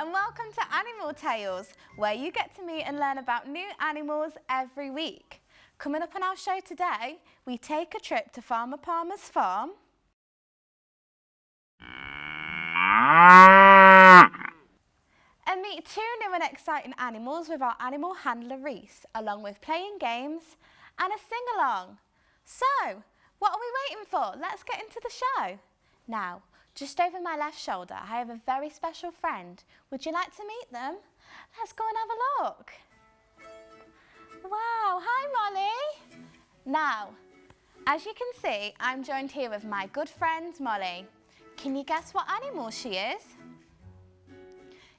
and welcome to Animal Tales, where you get to meet and learn about new animals every week. Coming up on our show today, we take a trip to Farmer Palmer's farm and meet two new and exciting animals with our animal handler Reese, along with playing games and a sing-along. So, what are we waiting for? Let's get into the show. Now, just over my left shoulder, I have a very special friend. Would you like to meet them? Let's go and have a look. Wow, hi Molly. Now, as you can see, I'm joined here with my good friend Molly. Can you guess what animal she is?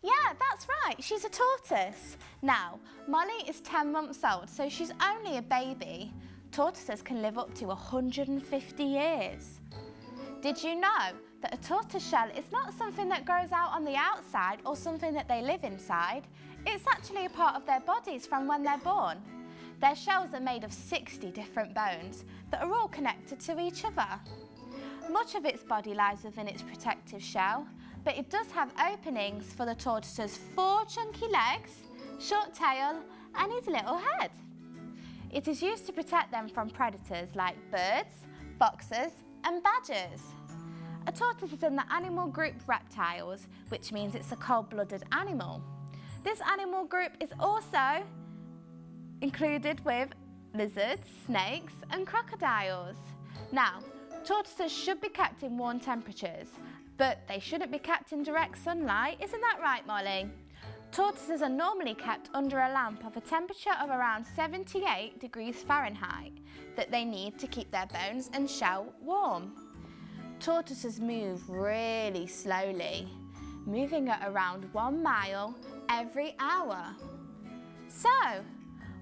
Yeah, that's right, she's a tortoise. Now, Molly is 10 months old, so she's only a baby. Tortoises can live up to 150 years. Did you know that a tortoise shell is not something that grows out on the outside or something that they live inside? It's actually a part of their bodies from when they're born. Their shells are made of 60 different bones that are all connected to each other. Much of its body lies within its protective shell, but it does have openings for the tortoise's 4 chunky legs, short tail, and his little head. It is used to protect them from predators like birds, foxes, and badgers. A tortoise is in the animal group reptiles, which means it's a cold-blooded animal. This animal group is also included with lizards, snakes, and crocodiles. Now, tortoises should be kept in warm temperatures, but they shouldn't be kept in direct sunlight. Isn't that right, Molly? Tortoises are normally kept under a lamp of a temperature of around 78 degrees Fahrenheit that they need to keep their bones and shell warm. Tortoises move really slowly, moving at around 1 mile every hour. So,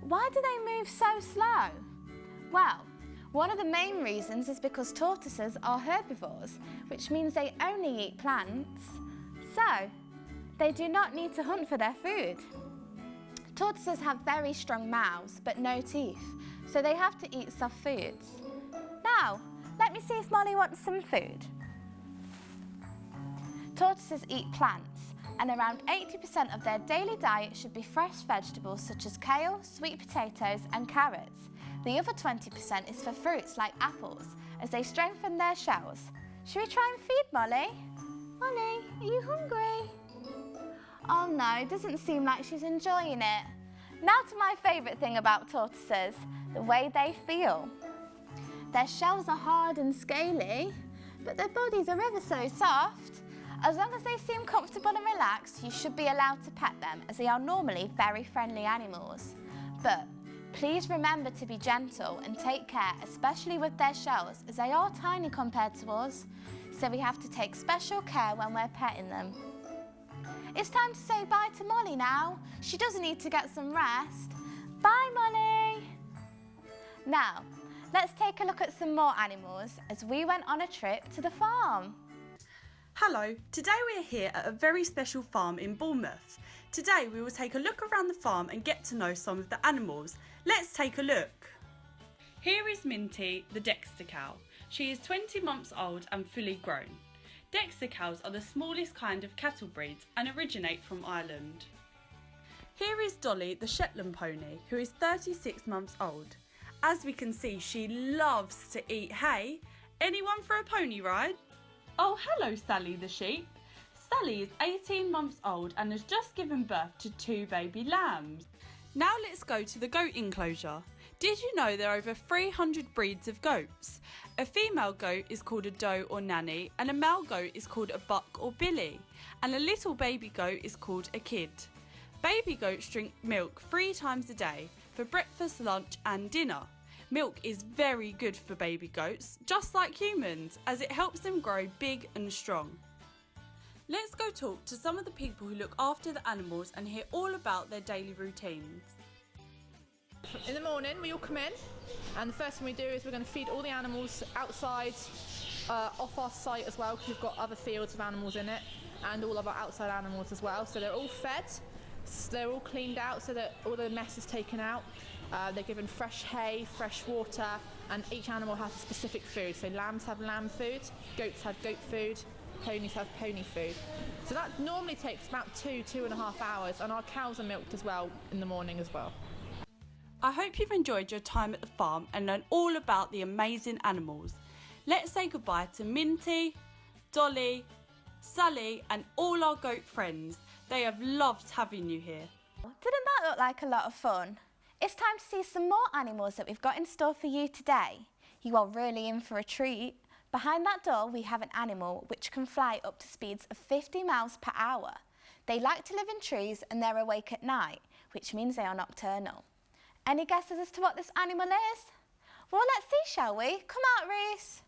why do they move so slow? Well, one of the main reasons is because tortoises are herbivores, which means they only eat plants, so they do not need to hunt for their food. Tortoises have very strong mouths, but no teeth, so they have to eat soft foods. Now, let me see if Molly wants some food. Tortoises eat plants, and around 80% of their daily diet should be fresh vegetables such as kale, sweet potatoes, and carrots. The other 20% is for fruits like apples, as they strengthen their shells. Should we try and feed Molly? Molly, are you hungry? Oh no, doesn't seem like she's enjoying it. Now to my favourite thing about tortoises, the way they feel. Their shells are hard and scaly, but their bodies are ever so soft. As long as they seem comfortable and relaxed, you should be allowed to pet them, as they are normally very friendly animals. But please remember to be gentle and take care, especially with their shells, as they are tiny compared to us, so we have to take special care when we're petting them. It's time to say bye to Molly now. She does need to get some rest. Bye, Molly. Now, let's take a look at some more animals as we went on a trip to the farm. Hello, today we are here at a very special farm in Bournemouth. Today we will take a look around the farm and get to know some of the animals. Let's take a look. Here is Minty, the Dexter cow. She is 20 months old and fully grown. Dexter cows are the smallest kind of cattle breeds and originate from Ireland. Here is Dolly, the Shetland pony, who is 36 months old. As we can see, she loves to eat hay. Anyone for a pony ride? Oh, hello Sally the sheep. Sally is 18 months old and has just given birth to 2 baby lambs. Now let's go to the goat enclosure. Did you know there are over 300 breeds of goats? A female goat is called a doe or nanny, and a male goat is called a buck or billy, and a little baby goat is called a kid. Baby goats drink milk 3 times a day for breakfast, lunch and dinner. Milk is very good for baby goats, just like humans, as it helps them grow big and strong. Let's go talk to some of the people who look after the animals and hear all about their daily routines. In the morning we all come in, and the first thing we do is we're going to feed all the animals outside, off our site as well, because we've got other fields of animals in it, and all of our outside animals as well. So they're all fed, they're all cleaned out so that all the mess is taken out. They're given fresh hay, fresh water, and each animal has a specific food. So lambs have lamb food, goats have goat food, ponies have pony food. So that normally takes about 2.5 hours, and our cows are milked as well in the morning as well. I hope you've enjoyed your time at the farm and learned all about the amazing animals. Let's say goodbye to Minty, Dolly, Sally and all our goat friends. They have loved having you here. Didn't that look like a lot of fun? It's time to see some more animals that we've got in store for you today. You are really in for a treat. Behind that door we have an animal which can fly up to speeds of 50 miles per hour. They like to live in trees and they're awake at night, which means they are nocturnal. Any guesses as to what this animal is? Well, let's see, shall we? Come out, Reese.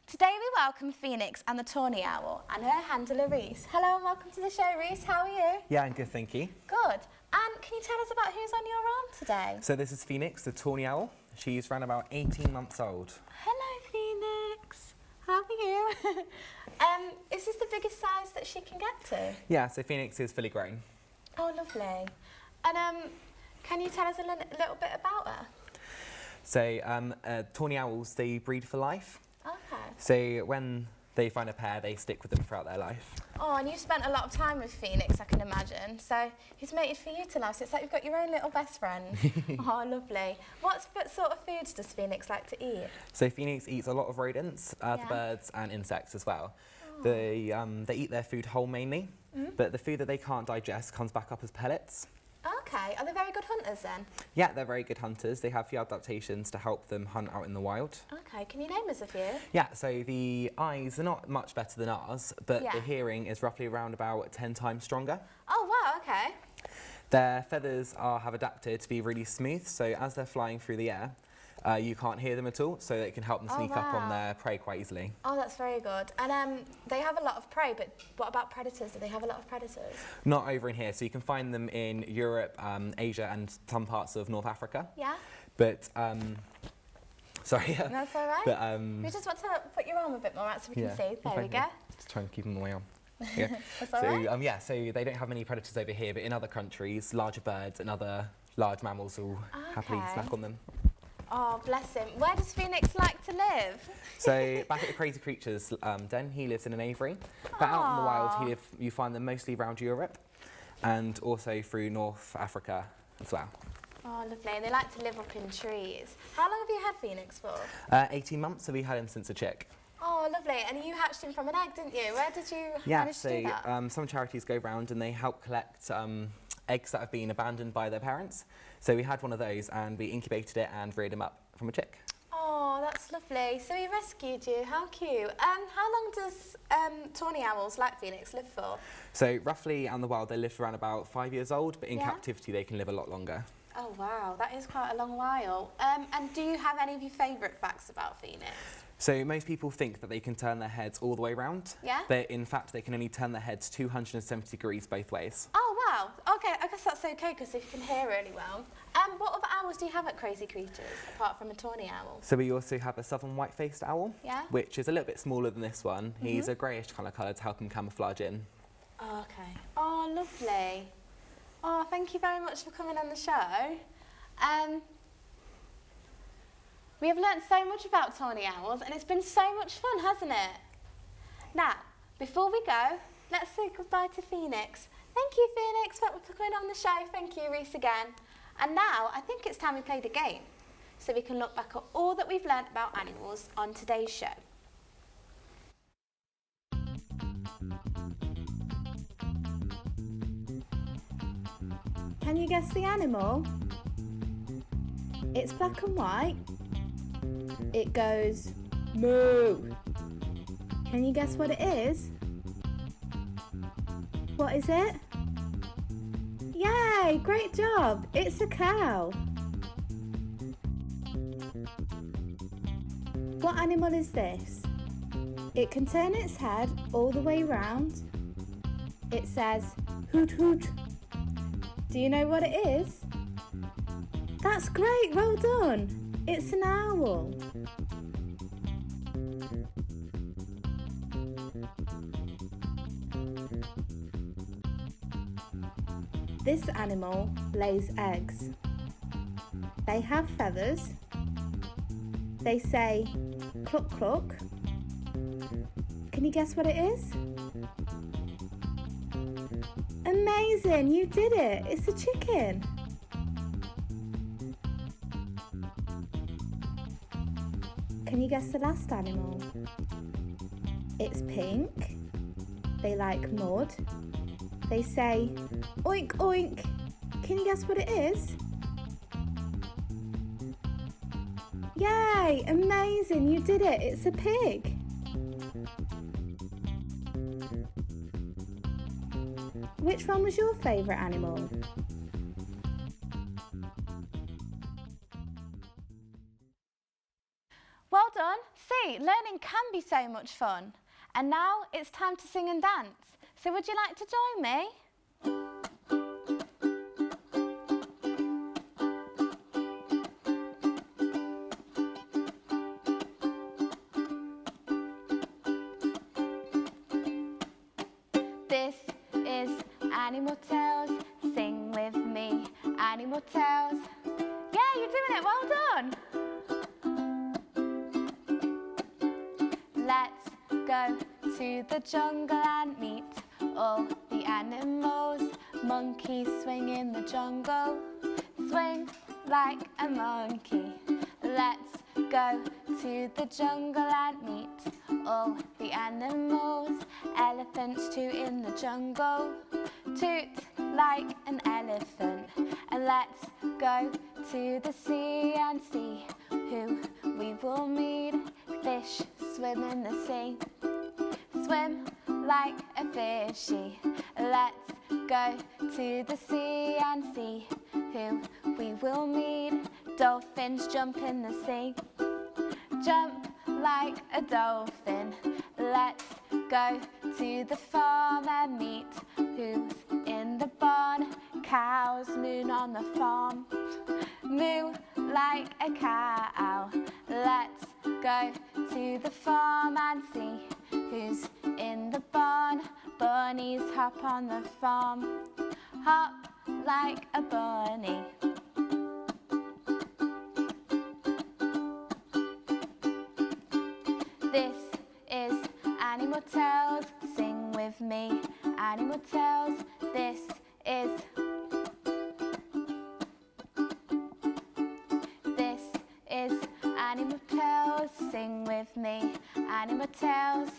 Today we welcome Phoenix and the tawny owl and her handler Reese. Hello and welcome to the show, Reese. How are you? Yeah, I'm good, thank you. Good. And can you tell us about who's on your arm today? So this is Phoenix, the tawny owl. She's around about 18 months old. Hello, Phoenix. How are you? Is this the biggest size that she can get to? Yeah, so Phoenix is fully grown. Oh, lovely. And can you tell us a little bit about her? So tawny owls, they breed for life. Okay. So when they find a pair, they stick with them throughout their life. Oh, and you've spent a lot of time with Phoenix, I can imagine. So he's mated for you to love. So it's like you've got your own little best friend. Oh, lovely. What sort of foods does Phoenix like to eat? So Phoenix eats a lot of rodents, earth birds and insects as well. Oh. They eat their food whole mainly, but the food that they can't digest comes back up as pellets. Okay, are they very good hunters then? Yeah, they're very good hunters. They have few adaptations to help them hunt out in the wild. Okay, can you name us a few? Yeah, so the eyes are not much better than ours, but the hearing is roughly around about 10 times stronger. Oh, wow, okay. Their feathers have adapted to be really smooth, so as they're flying through the air, you can't hear them at all, so it can help them sneak up on their prey quite easily. Oh, that's very good. And they have a lot of prey, but what about predators? Do they have a lot of predators? Not over in here, so you can find them in Europe, Asia and some parts of North Africa. Yeah? But, sorry. That's all right. But, you just want to put your arm a bit more out so we can see. There we go. Just try and keep them away on. Yeah. That's all right. Yeah, so they don't have many predators over here, but in other countries, larger birds and other large mammals will happily snack on them. Oh, bless him. Where does Phoenix like to live? So back at the Crazy Creatures den, he lives in an aviary. But out in the wild, you find them mostly around Europe and also through North Africa as well. Oh, lovely. And they like to live up in trees. How long have you had Phoenix for? 18 months, so we had him since a chick. Oh, lovely. And you hatched him from an egg, didn't you? Where did you manage to do that? Yeah, so some charities go round and they help collect eggs that have been abandoned by their parents. So we had one of those and we incubated it and reared him up from a chick. Oh, that's lovely. So he rescued you. How cute. How long does tawny owls like Phoenix live for? So roughly out in the wild they live for around about 5 years old, but in captivity they can live a lot longer. Oh, wow. That is quite a long while. And do you have any of your favourite facts about Phoenix? So most people think that they can turn their heads all the way around. Yeah? But in fact, they can only turn their heads 270 degrees both ways. Oh, wow. Okay, I guess that's okay because you can hear really well. What other owls do you have at Crazy Creatures, apart from a tawny owl? So we also have a southern white-faced owl, which is a little bit smaller than this one. He's a greyish colour to help him camouflage in. Oh, okay. Oh, lovely. Oh, thank you very much for coming on the show. We have learnt so much about tawny owls and it's been so much fun, hasn't it? Now, before we go, let's say goodbye to Phoenix. Thank you, Phoenix, for coming on the show. Thank you, Reese, again. And now, I think it's time we played a game so we can look back at all that we've learnt about animals on today's show. Can you guess the animal? It's black and white. It goes moo. Can you guess what it is? What is it? Yay, great job. It's a cow. What animal is this? It can turn its head all the way round. It says hoot hoot. Do you know what it is? That's great, well done. It's an owl. This animal lays eggs. They have feathers. They say cluck cluck. Can Can you guess what it is? Amazing, you did it. It's a chicken. Can you guess the last animal? It's pink. They like mud. They say, oink, oink. Can you guess what it is? Yay, amazing, you did it. It's a pig. Which one was your favourite animal? Well done. See, learning can be so much fun. And now it's time to sing and dance. So would you like to join me? This is Animal Tales. Sing with me, Animal Tales. Yeah, you're doing it. Well done. Let's go to the jungle and meet all the animals. Monkeys swing in the jungle, swing like a monkey. Let's go to the jungle and meet all the animals. Elephants too in the jungle, toot like an elephant. And let's go to the sea and see who we will meet. Fish swim in the sea, swim like a fishy. Let's go to the sea and see who we will meet. Dolphins jump in the sea, jump like a dolphin. Let's go to the farm and meet who's in the barn. Cows moo on the farm, moo like a cow. Let's go to the farm and see who's in the barn. Bunnies hop on the farm, hop like a bunny. This is Animal Tales. Sing with me, Animal Tales. This is Animal Tales. Sing with me, Animal Tales.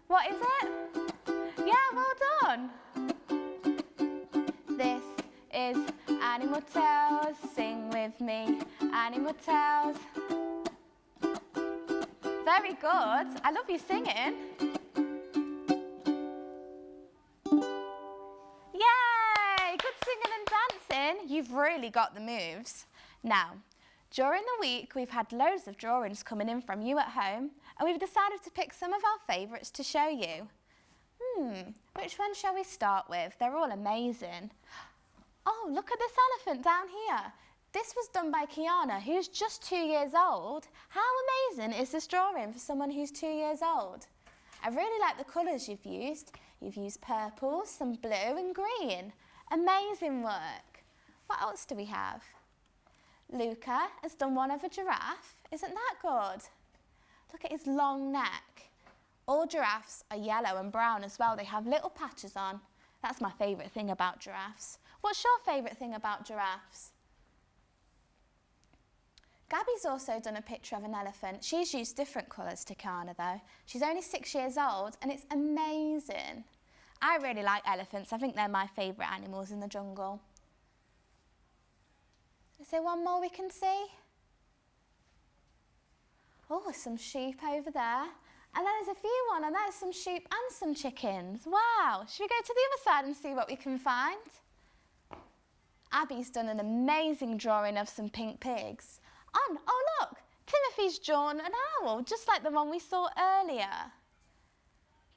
What is it? Yeah, well done. This is Animal Tales. Sing with me, Animal Tales. Very good. I love you singing. Yay! Good singing and dancing. You've really got the moves. Now, during the week, we've had loads of drawings coming in from you at home, and we've decided to pick some of our favourites to show you. Which one shall we start with? They're all amazing. Oh, look at this elephant down here. This was done by Kiana, who's just 2 years old. How amazing is this drawing for someone who's 2 years old? I really like the colours you've used. You've used purple, some blue and green. Amazing work. What else do we have? Luca has done one of a giraffe. Isn't that good? Look at his long neck. All giraffes are yellow and brown as well. They have little patches on. That's my favourite thing about giraffes. What's your favourite thing about giraffes? Gabby's also done a picture of an elephant. She's used different colours to Kana though. She's only 6 years old and it's amazing. I really like elephants. I think they're my favourite animals in the jungle. Is there one more we can see? Oh, some sheep over there. And then there's a few on, and there's some sheep and some chickens. Wow, should we go to the other side and see what we can find? Abby's done an amazing drawing of some pink pigs. Oh look, Timothy's drawn an owl, just like the one we saw earlier.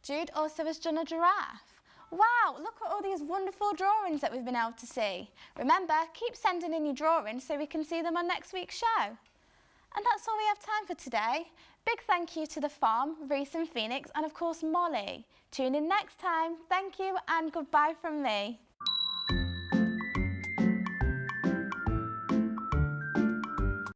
Jude also has done a giraffe. Wow, look at all these wonderful drawings that we've been able to see. Remember, keep sending in your drawings so we can see them on next week's show. And that's all we have time for today. Big thank you to the farm, Reese and Phoenix, and of course Molly. Tune in next time. Thank you and goodbye from me.